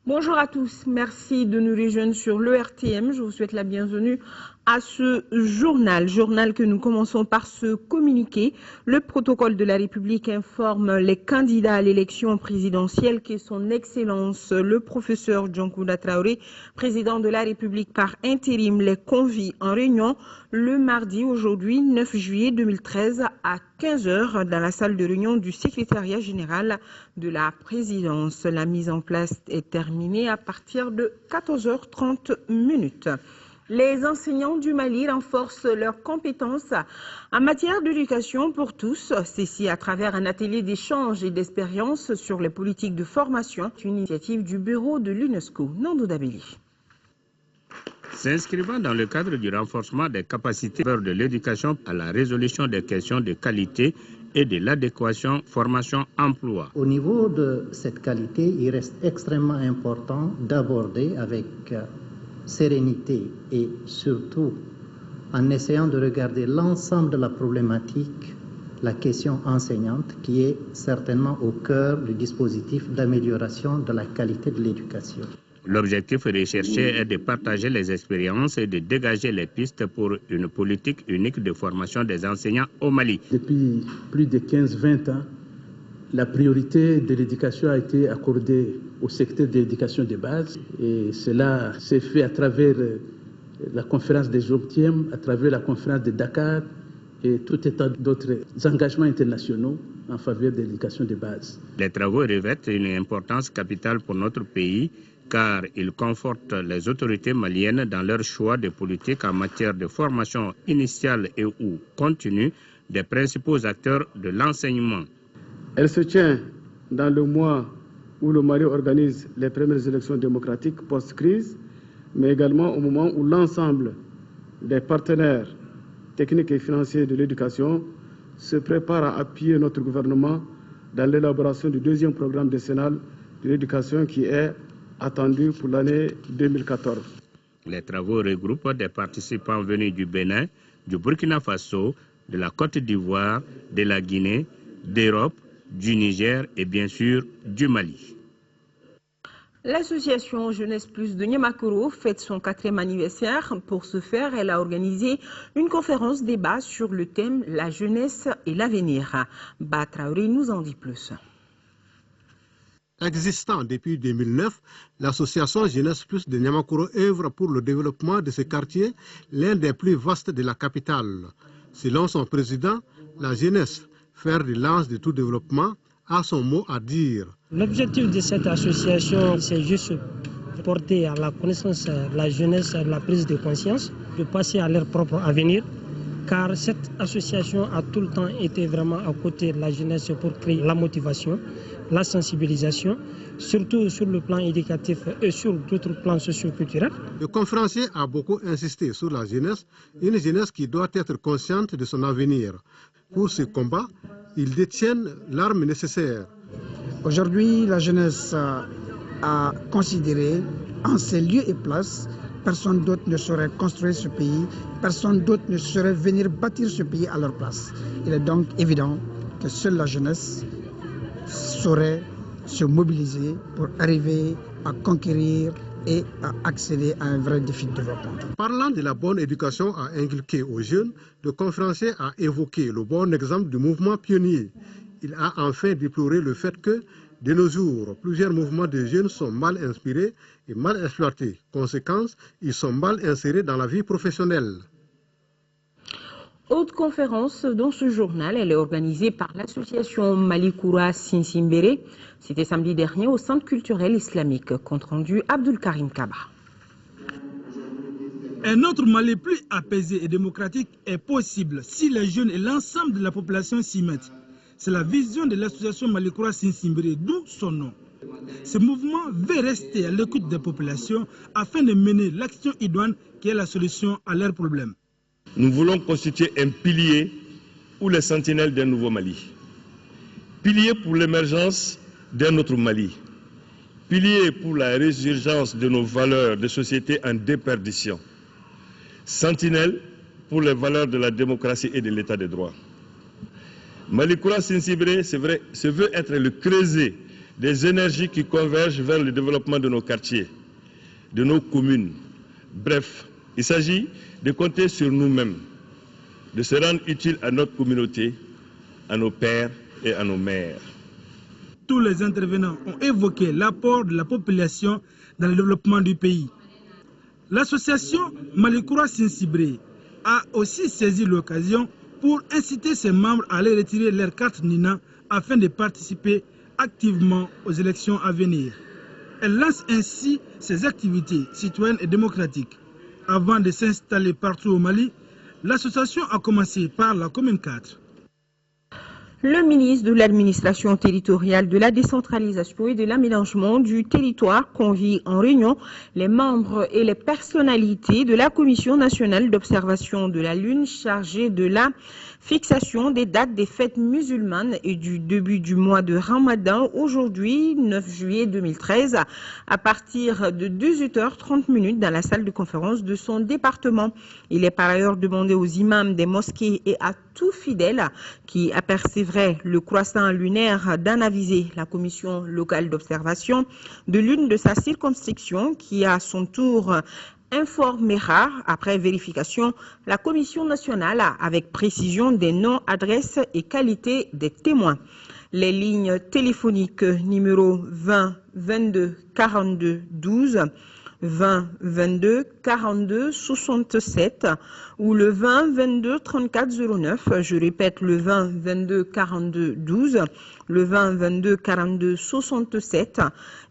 Bonjour à tous, merci de nous rejoindre sur l'ERTM. Je vous souhaite la bienvenue à ce journal que nous commençons par ce communiqué. Le protocole de la République informe les candidats à l'élection présidentielle que son Excellence, le professeur Diankouda Traoré, président de la République par intérim, les convie en réunion le mardi, aujourd'hui 9 juillet 2013 à 15 h dans la salle de réunion du secrétariat général de la présidence. La mise en place est terminée à partir de 14h30. Les enseignants du Mali renforcent leurs compétences en matière d'éducation pour tous, ceci à travers un atelier d'échange et d'expérience sur les politiques de formation, une initiative du bureau de l'UNESCO. Nando Dabeli. S'inscrivant dans le cadre du renforcement des capacités de l'éducation à la résolution des questions de qualité et de l'adéquation formation-emploi. Au niveau de cette qualité, il reste extrêmement important d'aborder avec sérénité et surtout en essayant de regarder l'ensemble de la problématique, la question enseignante qui est certainement au cœur du dispositif d'amélioration de la qualité de l'éducation. L'objectif recherché est de partager les expériences et de dégager les pistes pour une politique unique de formation des enseignants au Mali. Depuis plus de 15-20 ans, la priorité de l'éducation a été accordée au secteur de l'éducation de base et cela s'est fait à travers la conférence des Optium, à travers la conférence de Dakar et tout état d'autres engagements internationaux en faveur de l'éducation de base. Les travaux revêtent une importance capitale pour notre pays car ils confortent les autorités maliennes dans leur choix de politique en matière de formation initiale et ou continue des principaux acteurs de l'enseignement. Elle se tient dans le mois où le Mali organise les premières élections démocratiques post-crise, mais également au moment où l'ensemble des partenaires techniques et financiers de l'éducation se préparent à appuyer notre gouvernement dans l'élaboration du deuxième programme décennal de l'éducation qui est attendu pour l'année 2014. Les travaux regroupent des participants venus du Bénin, du Burkina Faso, de la Côte d'Ivoire, de la Guinée, d'Europe, du Niger et bien sûr du Mali. L'association Jeunesse Plus de Niamakoro fête son 4e anniversaire. Pour ce faire, elle a organisé une conférence débat sur le thème « La jeunesse et l'avenir ». Ba Traoré nous en dit plus. Existant depuis 2009, l'association Jeunesse Plus de Niamakoro œuvre pour le développement de ce quartier, l'un des plus vastes de la capitale. Selon son président, la jeunesse, fer de lance de tout développement, a son mot à dire. L'objectif de cette association, c'est juste porter à la connaissance de la jeunesse la prise de conscience, de passer à leur propre avenir, car cette association a tout le temps été vraiment à côté de la jeunesse pour créer la motivation, la sensibilisation, surtout sur le plan éducatif et sur d'autres plans socio-culturels. Le conférencier a beaucoup insisté sur la jeunesse, une jeunesse qui doit être consciente de son avenir. Pour ce combat, ils détiennent l'arme nécessaire. Aujourd'hui, la jeunesse a considéré en ces lieux et places, personne d'autre ne saurait construire ce pays, personne d'autre ne saurait venir bâtir ce pays à leur place. Il est donc évident que seule la jeunesse saurait se mobiliser pour arriver à conquérir et à accéder à un vrai défi de développement. Parlant de la bonne éducation à inculquer aux jeunes, le conférencier a évoqué le bon exemple du mouvement pionnier. Il a enfin déploré le fait que, de nos jours, plusieurs mouvements de jeunes sont mal inspirés et mal exploités. Conséquence, ils sont mal insérés dans la vie professionnelle. Autre conférence dans ce journal, elle est organisée par l'association Malikoura Sinsimbere. C'était samedi dernier au Centre culturel islamique. Compte rendu Abdul Karim Kaba. Un autre Mali plus apaisé et démocratique est possible si les jeunes et l'ensemble de la population s'y mettent. C'est la vision de l'association Malikoura Sinsimbere, d'où son nom. Ce mouvement veut rester à l'écoute des populations afin de mener l'action idoine qui est la solution à leurs problèmes. Nous voulons constituer un pilier ou les sentinelles d'un nouveau Mali. Pilier pour l'émergence d'un autre Mali. Pilier pour la résurgence de nos valeurs de société en déperdition. Sentinelle pour les valeurs de la démocratie et de l'état de droit. Malikoura Sinsimbere, c'est vrai, se veut être le creuset des énergies qui convergent vers le développement de nos quartiers, de nos communes. Bref, il s'agit de compter sur nous-mêmes, de se rendre utile à notre communauté, à nos pères et à nos mères. Tous les intervenants ont évoqué l'apport de la population dans le développement du pays. L'association Malikoura Sinsibré a aussi saisi l'occasion pour inciter ses membres à aller retirer leur carte Nina afin de participer activement aux élections à venir. Elle lance ainsi ses activités citoyennes et démocratiques. Avant de s'installer partout au Mali, l'association a commencé par la commune 4. Le ministre de l'administration territoriale, de la décentralisation et de l'aménagement du territoire convie en réunion les membres et les personnalités de la Commission nationale d'observation de la Lune chargée de la fixation des dates des fêtes musulmanes et du début du mois de Ramadan aujourd'hui, 9 juillet 2013, à partir de 18h30 dans la salle de conférence de son département. Il est par ailleurs demandé aux imams des mosquées et à tout fidèle qui apercevrait le croissant lunaire d'en aviser la commission locale d'observation de l'une de sa circonscription qui à son tour informera après vérification la commission nationale avec précision des noms, adresses et qualités des témoins. Les lignes téléphoniques numéro 20 22 42 12 20 22 42 67 ou le 20 22 34 09. Je répète, le 20 22 42 12, le 20 22 42 67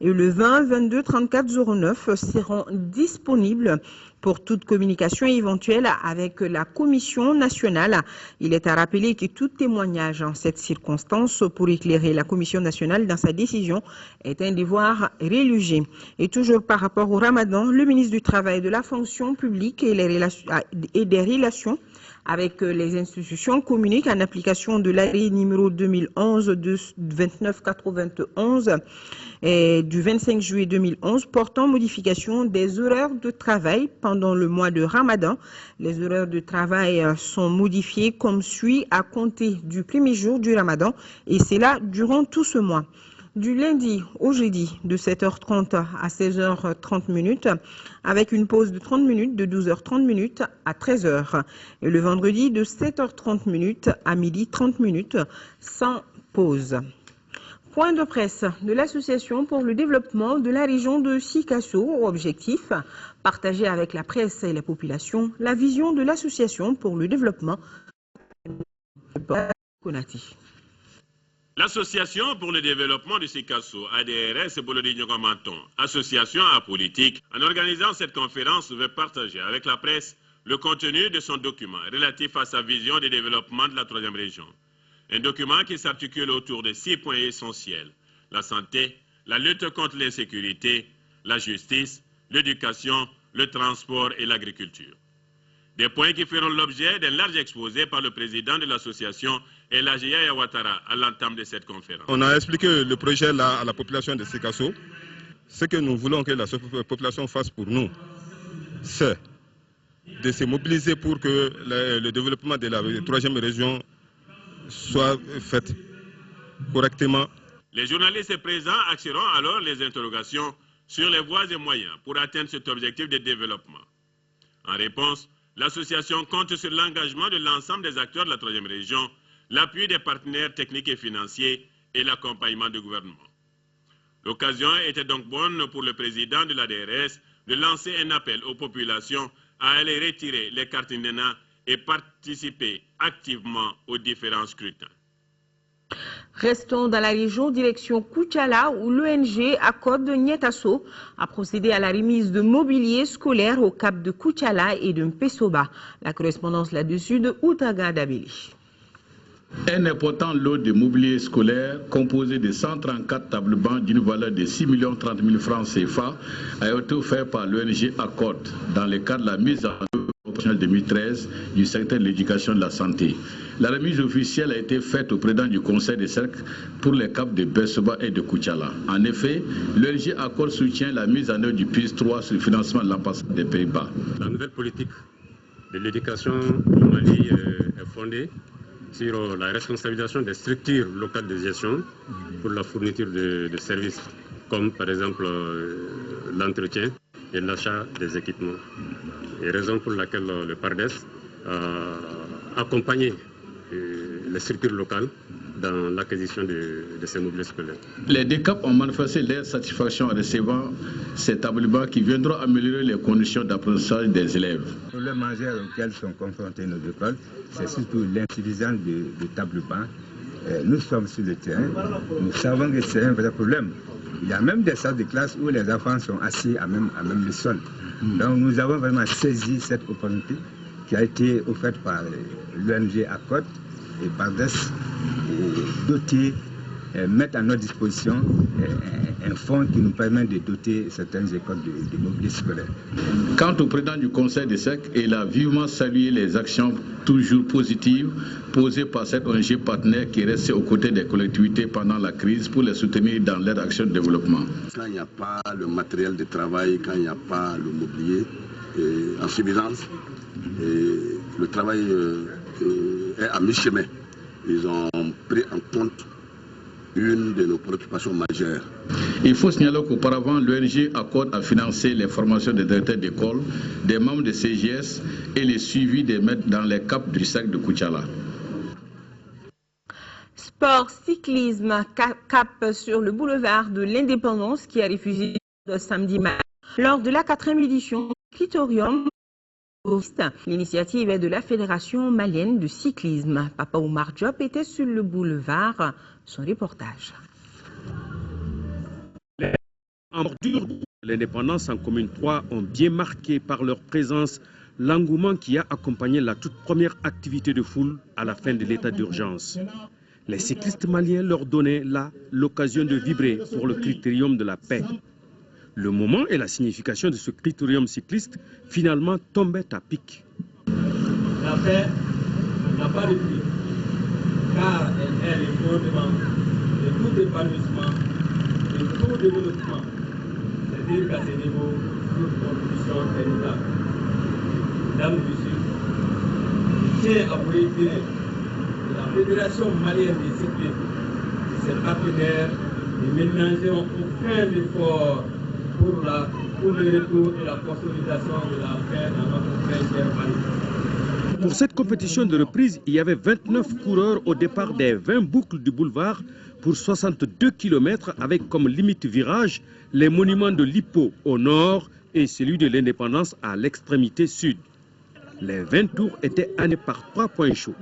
et le 20 22 34 09 seront disponibles pour toute communication éventuelle avec la Commission nationale. Il est à rappeler que tout témoignage en cette circonstance pour éclairer la Commission nationale dans sa décision est un devoir religieux. Et toujours par rapport au Ramadan, le ministre du Travail, de la fonction publique et des relations avec les institutions communique en application de l'arrêt numéro 2011 de 2991 et du 25 juillet 2011 portant modification des horaires de travail pendant le mois de Ramadan. Les horaires de travail sont modifiés comme suit à compter du premier jour du Ramadan et c'est là durant tout ce mois. Du lundi au jeudi de 7h30 à 16h30 avec une pause de 30 minutes de 12h30 à 13h et le vendredi de 7h30 à midi 30 minutes sans pause. Point de presse de l'Association pour le développement de la région de Sikasso. Objectif, partager avec la presse et la population la vision de l'Association pour le développement de Konati. L'Association pour le développement de Sikasso, ADRS pour le Dignogomanton, association apolitique, en organisant cette conférence, veut partager avec la presse le contenu de son document relatif à sa vision de développement de la troisième région. Un document qui s'articule autour de 6 points essentiels: la santé, la lutte contre l'insécurité, la justice, l'éducation, le transport et l'agriculture. Des points qui feront l'objet d'un large exposé par le président de l'association, Elagia Ouattara, à l'entame de cette conférence. On a expliqué le projet là à la population de Sikasso. Ce que nous voulons que la population fasse pour nous, c'est de se mobiliser pour que le développement de la troisième région soit fait correctement. Les journalistes présents axeront alors les interrogations sur les voies et moyens pour atteindre cet objectif de développement. En réponse, l'association compte sur l'engagement de l'ensemble des acteurs de la troisième région, l'appui des partenaires techniques et financiers et l'accompagnement du gouvernement. L'occasion était donc bonne pour le président de l'ADRS de lancer un appel aux populations à aller retirer les cartes NENA et participer activement aux différents scrutins. Restons dans la région, direction Koutiala, où l'ONG Accord de Nietasso a procédé à la remise de mobilier scolaire au cap de Koutiala et de Mpesoba. La correspondance là-dessus de Outaga Dabeli. Un important lot de mobilier scolaire composé de 134 tables-bancs d'une valeur de 6 030 000 francs CFA a été offert par l'ONG Accord dans le cadre de la mise en œuvre opérationnelle 2013 du secteur de l'éducation et de la santé. La remise officielle a été faite au président du conseil des cercles pour les caps de Mpesoba et de Koutiala. En effet, l'ONG Accord soutient la mise en œuvre du PIS 3 sur le financement de l'ambassade des Pays-Bas. La nouvelle politique de l'éducation au Mali est fondée sur la responsabilisation des structures locales de gestion pour la fourniture de services, comme par exemple l'entretien et l'achat des équipements. Et raison pour laquelle le PARDES a accompagné les structures locales dans l'acquisition de ces mobiliers scolaires. Les DECAP ont manifesté leur satisfaction en recevant ces tableaux qui viendront améliorer les conditions d'apprentissage des élèves. Le problème majeur auquel sont confrontées nos écoles, c'est surtout l'insuffisance de tableaux bancs. Nous sommes sur le terrain, nous savons que c'est un vrai problème. Il y a même des salles de classe où les enfants sont assis à même le sol. Donc nous avons vraiment saisi cette opportunité qui a été offerte par l'ONG ACOT et PARDES et doter, mettre à notre disposition un fonds qui nous permet de doter certaines écoles de mobilier scolaire. Quant au président du conseil des SEC, il a vivement salué les actions toujours positives posées par cette ONG partenaire qui est restée aux côtés des collectivités pendant la crise pour les soutenir dans leur action de développement. Quand il n'y a pas le matériel de travail, quand il n'y a pas le mobilier en suffisance, le travail est à mi-chemin. Ils ont pris en compte une de nos préoccupations majeures. Il faut signaler qu'auparavant, l'ONG ACOT a financé les formations des directeurs d'école, des membres de CGS et le suivi des maîtres dans les caps du sac de Koutiala. Sport, cyclisme, cap sur le boulevard de l'Indépendance qui a refusé samedi matin lors de la 4e édition du Clitorium. L'initiative est de la Fédération malienne de cyclisme. Papa Oumar Diop était sur le boulevard. Son reportage. En bordure de l'Indépendance en commune 3 ont bien marqué par leur présence l'engouement qui a accompagné la toute première activité de foule à la fin de l'état d'urgence. Les cyclistes maliens leur donnaient là l'occasion de vibrer pour le critérium de la paix. Le moment et la signification de ce critérium cycliste finalement tombaient à pic. La paix n'a pas de prix, car elle est le fondement de tout épanouissement, de tout développement. C'est-à-dire qu'à ce niveau, toute contribution est notable. Mesdames et messieurs, je tiens à vous réitérer que la Fédération malienne des cyclistes et ses partenaires ne ménageront aucun effort pour le retour et la consolidation de la paix dans notre très cher Mali. Pour cette compétition de reprise, il y avait 29 coureurs au départ des 20 boucles du boulevard pour 62 km avec comme limite virage les monuments de l'Hippo au nord et celui de l'Indépendance à l'extrémité sud. Les 20 tours étaient annés par 3 points chauds.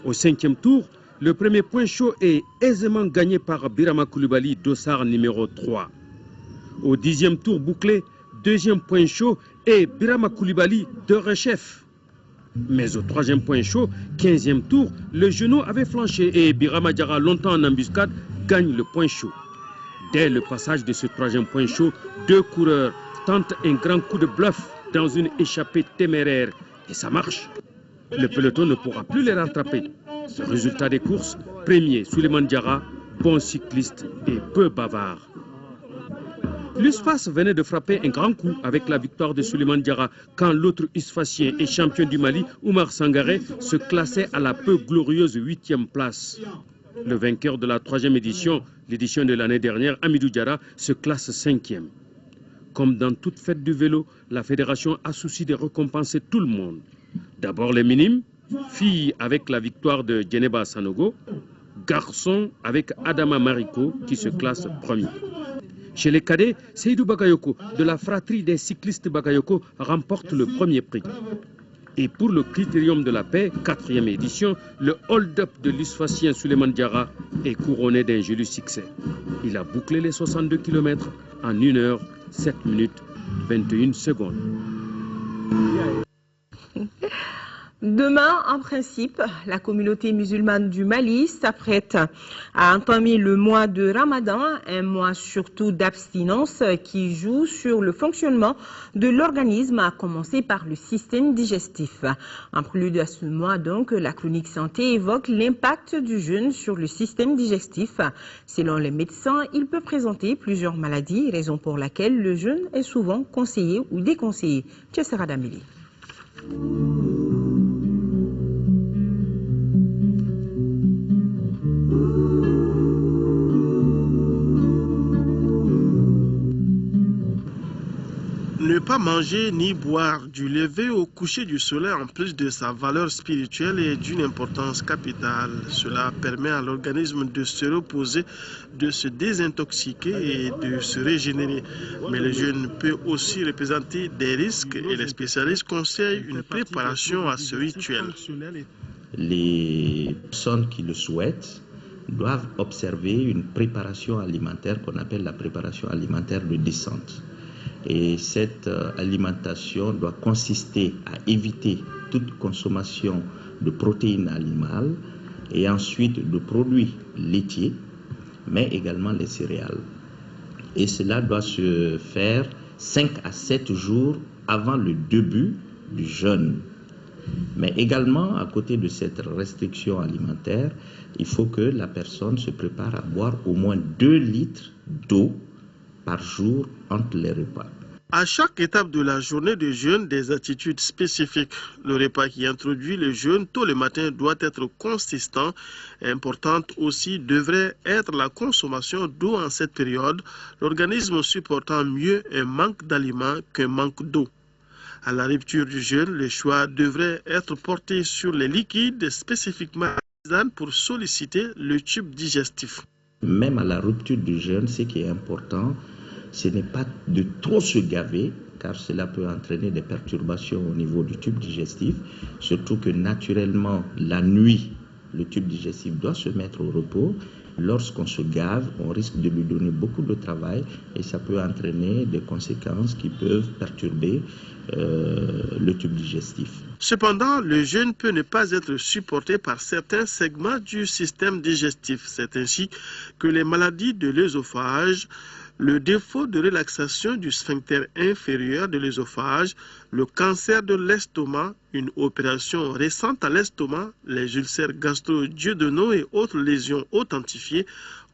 Au 5e tour, le premier point chaud est aisément gagné par Birama Koulibaly, dossard numéro 3. Au 10e tour bouclé, 2e point chaud et Birama Koulibaly de rechef. Mais au 3e point chaud, 15e tour, le genou avait flanché et Birama Diarra, longtemps en embuscade, gagne le point chaud. Dès le passage de ce 3e point chaud, 2 coureurs tentent un grand coup de bluff dans une échappée téméraire. Et ça marche. Le peloton ne pourra plus les rattraper. Ce résultat des courses, premier Souleymane Diarra, bon cycliste et peu bavard. L'USFAS venait de frapper un grand coup avec la victoire de Souleymane Diarra quand l'autre USFASien et champion du Mali, Oumar Sangaré, se classait à la peu glorieuse 8e place. Le vainqueur de la 3e édition, l'édition de l'année dernière, Amidou Diarra, se classe 5e. Comme dans toute fête du vélo, la fédération a souci de récompenser tout le monde. D'abord les minimes, filles avec la victoire de Djeneba Sanogo, garçons avec Adama Mariko qui se classe premier. Chez les cadets, Seydou Bagayoko de la fratrie des cyclistes Bagayoko remporte le premier prix. Et pour le critérium de la paix, 4e édition, le hold-up de l'USFASien Souleymane Diarra est couronné d'un joli succès. Il a bouclé les 62 km en 1 heure, 7 minutes, 21 secondes. Demain, en principe, la communauté musulmane du Mali s'apprête à entamer le mois de Ramadan, un mois surtout d'abstinence qui joue sur le fonctionnement de l'organisme, à commencer par le système digestif. En prélude à ce mois, donc, la chronique santé évoque l'impact du jeûne sur le système digestif. Selon les médecins, il peut présenter plusieurs maladies, raison pour laquelle le jeûne est souvent conseillé ou déconseillé. Tchessara Damili. Ne pas manger ni boire du lever au coucher du soleil, en plus de sa valeur spirituelle, est d'une importance capitale. Cela permet à l'organisme de se reposer, de se désintoxiquer et de se régénérer. Mais le jeûne peut aussi représenter des risques et les spécialistes conseillent une préparation à ce rituel. Les personnes qui le souhaitent doivent observer une préparation alimentaire qu'on appelle la préparation alimentaire de descente. Et cette alimentation doit consister à éviter toute consommation de protéines animales et ensuite de produits laitiers, mais également les céréales. Et cela doit se faire 5 à 7 jours avant le début du jeûne. Mais également, à côté de cette restriction alimentaire, il faut que la personne se prépare à boire au moins 2 litres d'eau par jour entre les repas. À chaque étape de la journée de jeûne, des attitudes spécifiques. Le repas qui introduit le jeûne tôt le matin doit être consistant. Importante aussi devrait être la consommation d'eau en cette période, l'organisme supportant mieux un manque d'aliments qu'un manque d'eau. À la rupture du jeûne, le choix devrait être porté sur les liquides spécifiquement pour solliciter le tube digestif. Même à la rupture du jeûne, ce qui est important, ce n'est pas de trop se gaver, car cela peut entraîner des perturbations au niveau du tube digestif, surtout que naturellement, la nuit, le tube digestif doit se mettre au repos. Lorsqu'on se gave, on risque de lui donner beaucoup de travail et ça peut entraîner des conséquences qui peuvent perturber le tube digestif. Cependant, le jeûne peut ne pas être supporté par certains segments du système digestif. C'est ainsi que les maladies de l'œsophage, le défaut de relaxation du sphincter inférieur de l'œsophage, le cancer de l'estomac, une opération récente à l'estomac, les ulcères gastro-duodénaux et autres lésions authentifiées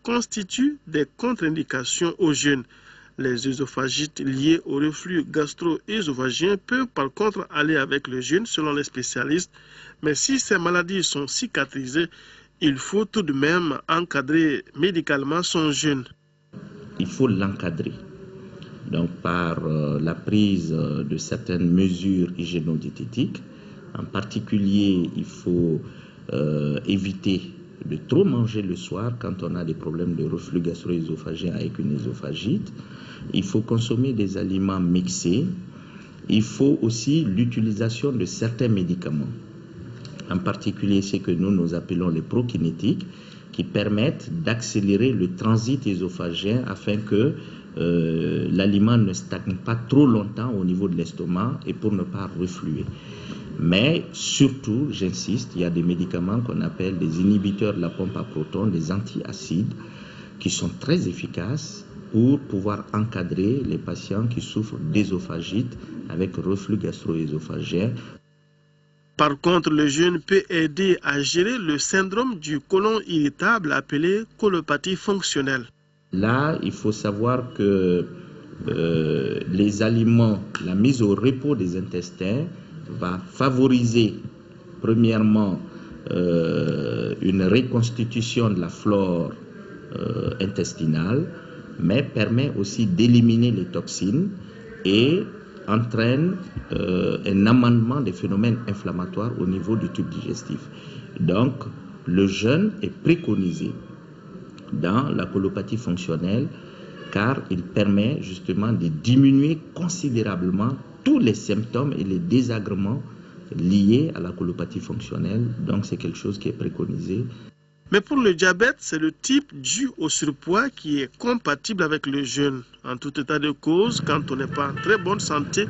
constituent des contre-indications au jeûne. Les œsophagites liés au reflux gastro-œsophagien peuvent par contre aller avec le jeûne selon les spécialistes, mais si ces maladies sont cicatrisées, il faut tout de même encadrer médicalement son jeûne. Il faut l'encadrer, donc par la prise de certaines mesures hygiéno-diététiques. En particulier, il faut éviter de trop manger le soir quand on a des problèmes de reflux gastro-œsophagien avec une œsophagite. Il faut consommer des aliments mixés. Il faut aussi l'utilisation de certains médicaments, en particulier ce que nous appelons les prokinétiques, qui permettent d'accélérer le transit œsophagien afin que l'aliment ne stagne pas trop longtemps au niveau de l'estomac et pour ne pas refluer. Mais surtout, j'insiste, il y a des médicaments qu'on appelle des inhibiteurs de la pompe à protons, des antiacides, qui sont très efficaces pour pouvoir encadrer les patients qui souffrent d'œsophagite avec reflux gastro-œsophagien. Par contre, le jeûne peut aider à gérer le syndrome du côlon irritable appelé colopathie fonctionnelle. Là, il faut savoir que les aliments, la mise au repos des intestins va favoriser premièrement une reconstitution de la flore intestinale, mais permet aussi d'éliminer les toxines et entraîne un amendement des phénomènes inflammatoires au niveau du tube digestif. Donc, le jeûne est préconisé dans la colopathie fonctionnelle car il permet justement de diminuer considérablement tous les symptômes et les désagréments liés à la colopathie fonctionnelle. Donc, c'est quelque chose qui est préconisé. Mais pour le diabète, c'est le type dû au surpoids qui est compatible avec le jeûne. En tout état de cause, quand on n'est pas en très bonne santé,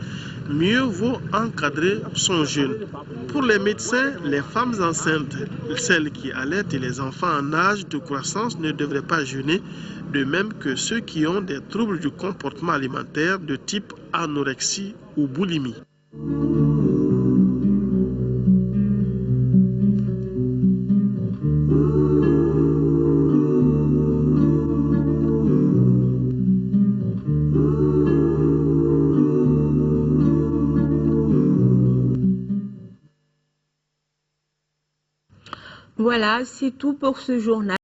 mieux vaut encadrer son jeûne. Pour les médecins, les femmes enceintes, celles qui allaitent et les enfants en âge de croissance ne devraient pas jeûner, de même que ceux qui ont des troubles du comportement alimentaire de type anorexie ou boulimie. Voilà, c'est tout pour ce journal.